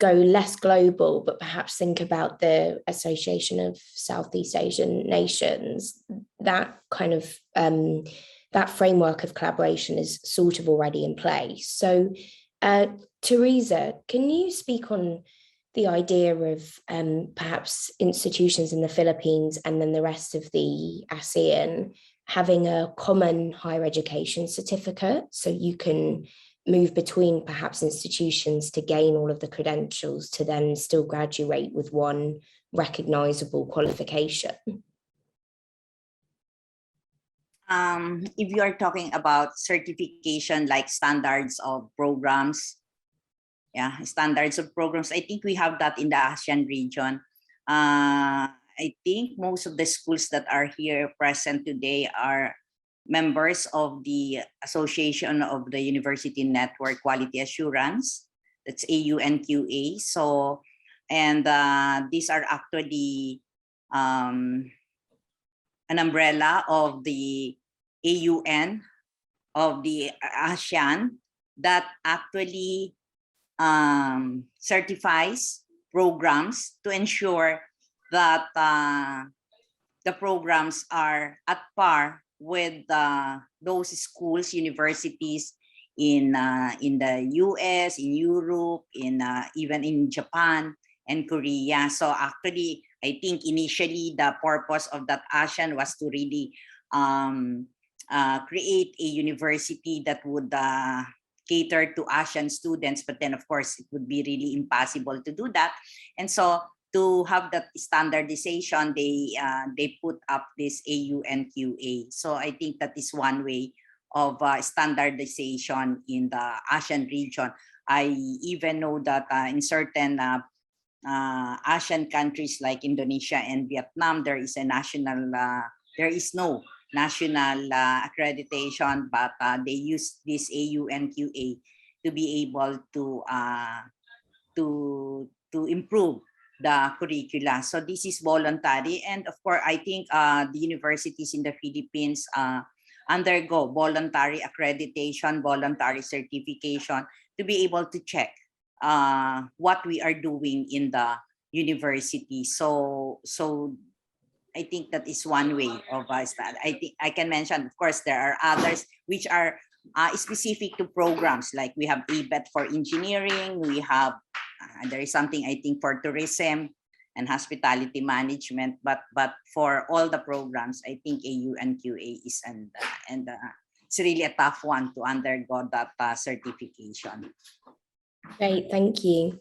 A: go less global, but perhaps think about the Association of Southeast Asian Nations, that kind of that framework of collaboration is sort of already in place. So Teresa, can you speak on the idea of perhaps institutions in the Philippines and then the rest of the ASEAN having a common higher education certificate, so you can move between perhaps institutions to gain all of the credentials to then still graduate with one recognizable qualification?
F: If you are talking about certification, like standards of programs, standards of programs, I think we have that in the ASEAN region. I think most of the schools that are here present today are members of the Association of the University Network Quality Assurance, that's AUNQA. So, and these are actually an umbrella of the AUN of the ASEAN that actually certifies programs to ensure that the programs are at par with those schools, universities in the US, in Europe, in even in Japan and Korea. So actually, I think initially the purpose of that ASEAN was to really create a university that would cater to ASEAN students, but then of course it would be really impossible to do that. And so to have that standardization, they put up this AUNQA. So I think that is one way of standardization in the ASEAN region. I even know that in certain ASEAN countries like Indonesia and Vietnam, there is no national accreditation, but they use this AUNQA to be able to improve the curricula. So this is voluntary, and of course, I think the universities in the Philippines undergo voluntary accreditation, voluntary certification to be able to check what we are doing in the university. So I think that is one way of us that I think I can mention. Of course, there are others which are specific to programs, like we have ABET for engineering, we have there is something I think for tourism and hospitality management, but for all the programs, I think AU and QA is and it's really a tough one to undergo that certification.
A: Great, thank you.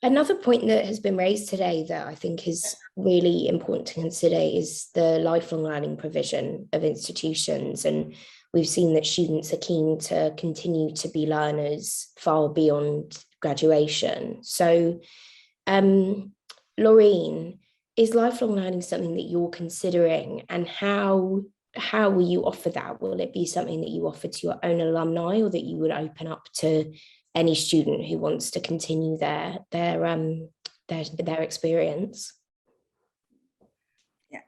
A: Another point that has been raised today that I think is really important to consider is the lifelong learning provision of institutions. And we've seen that students are keen to continue to be learners far beyond graduation. So, Laureen, is lifelong learning something that you're considering, and how will you offer that? Will it be something that you offer to your own alumni, or that you would open up to any student who wants to continue their experience?
F: Yeah.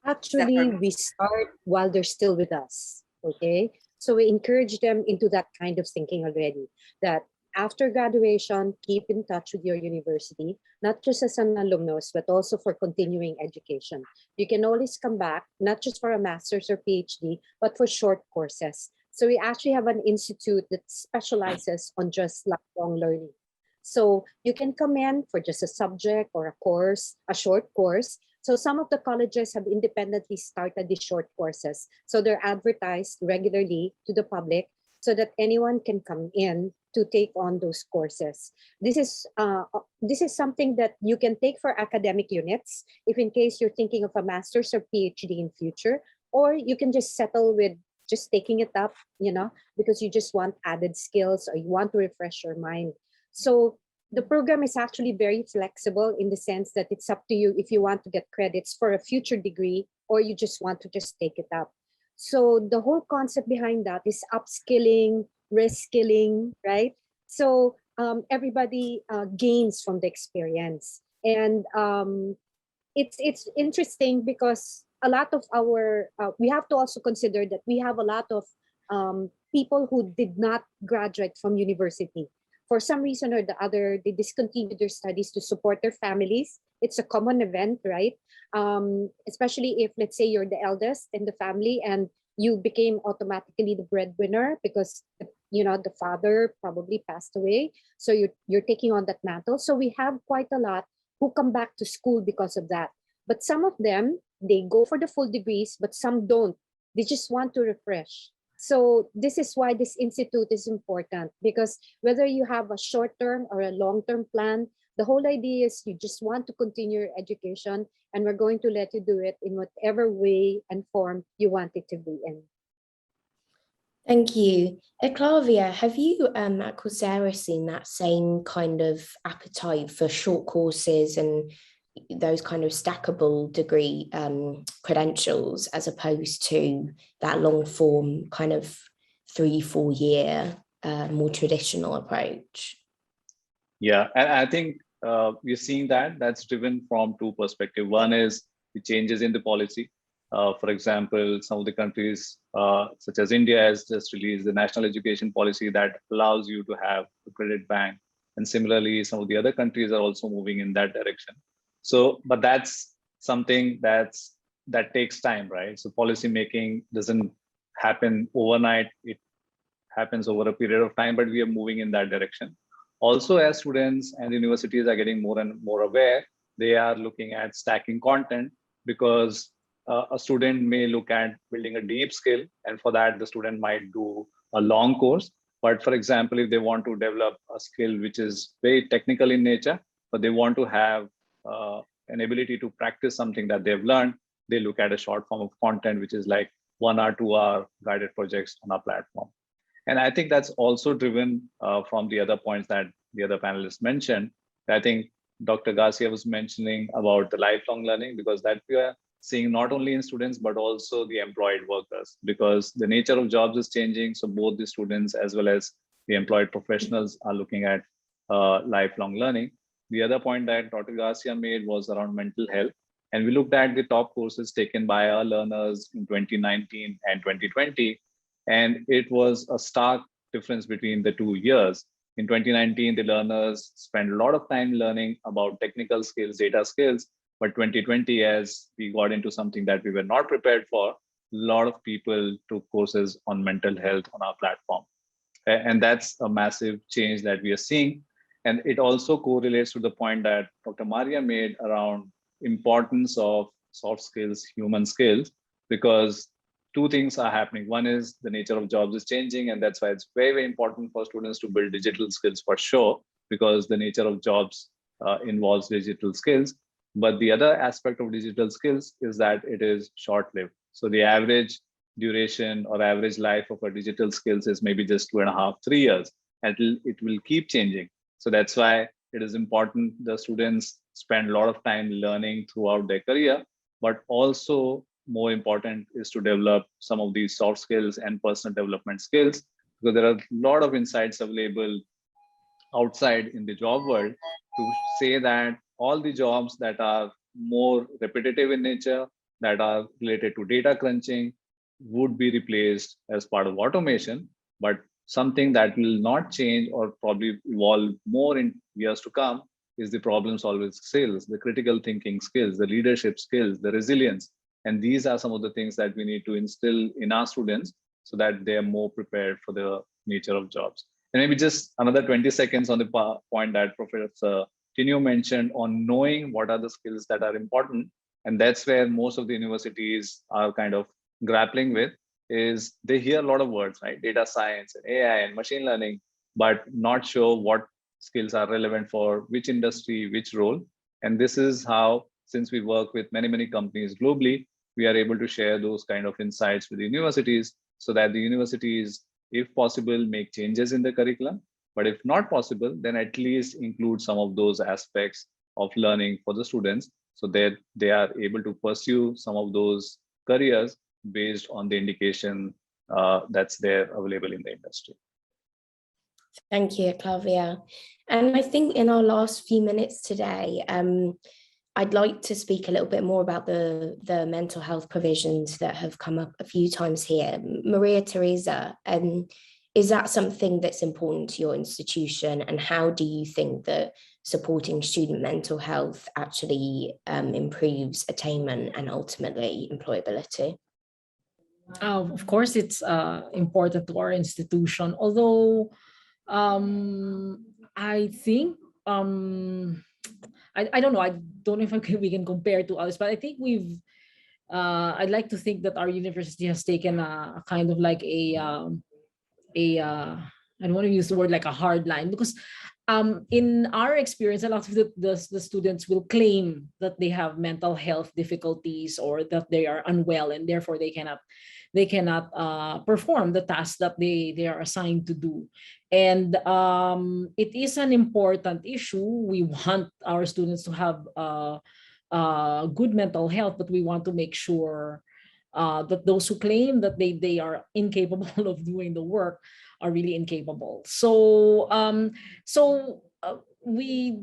I: Actually, we start while they're still with us, okay? So we encourage them into that kind of thinking already, that after graduation, keep in touch with your university, not just as an alumnus, but also for continuing education. You can always come back, not just for a master's or PhD, but for short courses. So we actually have an institute that specializes on just lifelong learning. So you can come in for just a subject or a course, a short course. So some of the colleges have independently started these short courses. So they're advertised regularly to the public so that anyone can come in to take on those courses. This is something that you can take for academic units if in case you're thinking of a master's or PhD in future, or you can just settle with just taking it up, because you just want added skills or you want to refresh your mind. So the program is actually very flexible in the sense that it's up to you if you want to get credits for a future degree or you just want to just take it up. So the whole concept behind that is upskilling, reskilling, right? So everybody gains from the experience. And it's interesting because a lot of our, we have to also consider that we have a lot of people who did not graduate from university. For some reason or the other, they discontinued their studies to support their families. It's a common event, right? Especially if, let's say, you're the eldest in the family and you became automatically the breadwinner because, the father probably passed away. So you're taking on that mantle. So we have quite a lot who come back to school because of that. But some of them, they go for the full degrees, but some don't. They just want to refresh. So this is why this institute is important, because whether you have a short-term or a long-term plan, the whole idea is you just want to continue your education, and we're going to let you do it in whatever way and form you want it to be in.
A: Thank you. Eclavia, have you at Coursera seen that same kind of appetite for short courses and those kind of stackable degree credentials as opposed to that long form kind of 3-4 year more traditional approach?
G: Yeah, and I think we're seeing that's driven from two perspectives. One is the changes in the policy. For example, some of the countries such as India has just released the national education policy that allows you to have a credit bank. And similarly, some of the other countries are also moving in that direction. So, but that's something that takes time, right? So policy making doesn't happen overnight. It happens over a period of time, but we are moving in that direction. Also, as students and universities are getting more and more aware, they are looking at stacking content, because a student may look at building a deep skill, and for that, the student might do a long course. But for example, if they want to develop a skill which is very technical in nature, but they want to have an ability to practice something that they've learned, they look at a short form of content, which is like 1 hour, 2 hour guided projects on our platform. And I think that's also driven from the other points that the other panelists mentioned. I think Dr. Garcia was mentioning about the lifelong learning, because that we are seeing not only in students, but also the employed workers, because the nature of jobs is changing. So both the students as well as the employed professionals are looking at lifelong learning. The other point that Dr. Garcia made was around mental health. And we looked at the top courses taken by our learners in 2019 and 2020. And it was a stark difference between the 2 years. In 2019, the learners spent a lot of time learning about technical skills, data skills. But 2020, as we got into something that we were not prepared for, a lot of people took courses on mental health on our platform. And that's a massive change that we are seeing. And it also correlates to the point that Dr. Maria made around importance of soft skills, human skills, because two things are happening. One is the nature of jobs is changing, and that's why it's very, very important for students to build digital skills for sure, because the nature of jobs involves digital skills. But the other aspect of digital skills is that it is short-lived. So the average duration or average life of a digital skills is maybe just 2.5, 3 years, and it will keep changing. So that's why it is important the students spend a lot of time learning throughout their career, but also more important is to develop some of these soft skills and personal development skills, because there are a lot of insights available outside in the job world to say that all the jobs that are more repetitive in nature, that are related to data crunching, would be replaced as part of automation. But something that will not change or probably evolve more in years to come is the problem solving skills, the critical thinking skills, the leadership skills, the resilience. And these are some of the things that we need to instill in our students so that they are more prepared for the nature of jobs. And maybe just another 20 seconds on the point that Professor Tino mentioned on knowing what are the skills that are important. And that's where most of the universities are kind of grappling with, is they hear a lot of words, right? Data science and AI and machine learning, but not sure what skills are relevant for which industry, which role. And this is how, since we work with many, many companies globally, we are able to share those kind of insights with the universities so that the universities, if possible, make changes in the curriculum. But if not possible, then at least include some of those aspects of learning for the students so that they are able to pursue some of those careers based on the indication that's there available in the industry.
A: Thank you, Clavia. And I think in our last few minutes today, I'd like to speak a little bit more about the mental health provisions that have come up a few times here. Maria Teresa, is that something that's important to your institution? And how do you think that supporting student mental health actually improves attainment and ultimately employability?
H: Of course, it's important to our institution, although I think, I don't know, I don't know if we can compare to others, but I think I'd like to think that our university has taken a kind of like I don't want to use the word like a hard line, because in our experience, a lot of the students will claim that they have mental health difficulties or that they are unwell and therefore they cannot perform the tasks that they are assigned to do. And it is an important issue. We want our students to have good mental health, but we want to make sure that those who claim that they are incapable of doing the work are really incapable. So we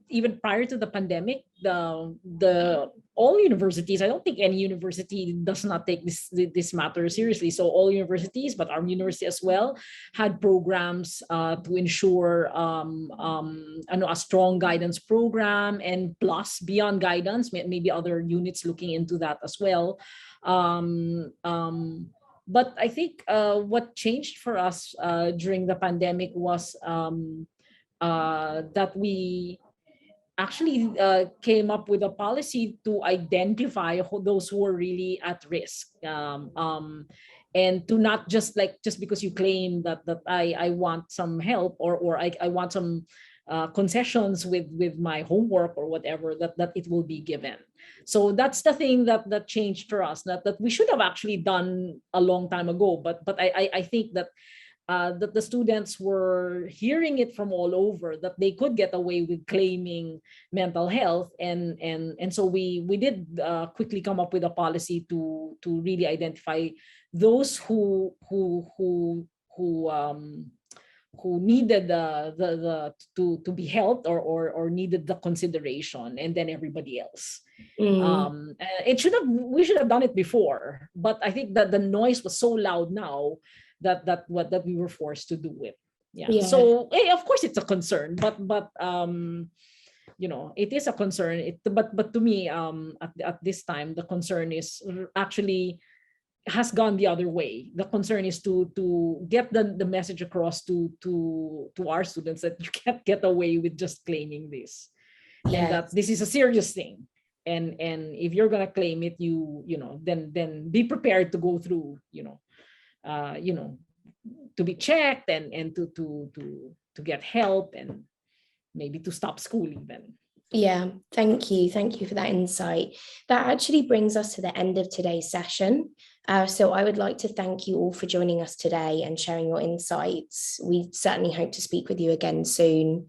H: even prior to the pandemic, the all universities, I don't think any university does not take this matter seriously. So all universities, but our university as well, had programs to ensure a strong guidance program, and plus beyond guidance, maybe other units looking into that as well. But I think what changed for us during the pandemic was that we actually came up with a policy to identify those who are really at risk, and to not just because you claim that I want some help or I want some concessions with my homework or whatever, that it will be given. So that's the thing that changed for us, that we should have actually done a long time ago, but I think that that the students were hearing it from all over, that they could get away with claiming mental health, and so we did quickly come up with a policy to really identify those who needed to be helped or needed the consideration, and then everybody else. We should have done it before, but I think that the noise was so loud now that we were forced to do it. Yeah. So of course it's a concern, but it is a concern. But to me, at this time, the concern is actually has gone the other way. The concern is to get the message across to our students that you can't get away with just claiming this, and that this is a serious thing. And if you're gonna claim it, then be prepared to go through, to be checked and to get help and maybe to stop school even.
A: Yeah, thank you for that insight. That actually brings us to the end of today's session. So I would like to thank you all for joining us today and sharing your insights. We certainly hope to speak with you again soon.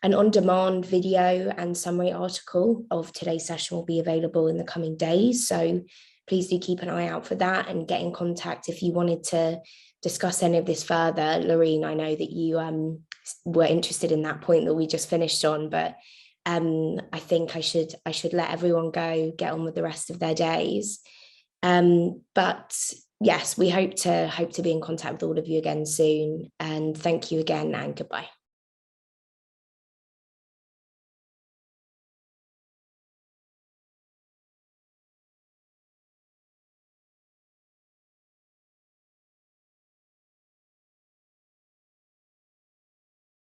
A: An on-demand video and summary article of today's session will be available in the coming days. So please do keep an eye out for that and get in contact if you wanted to discuss any of this further. Lorene, I know that you were interested in that point that we just finished on, but I think I should let everyone get on with the rest of their days. But yes, we hope to be in contact with all of you again soon. And thank you again, and goodbye.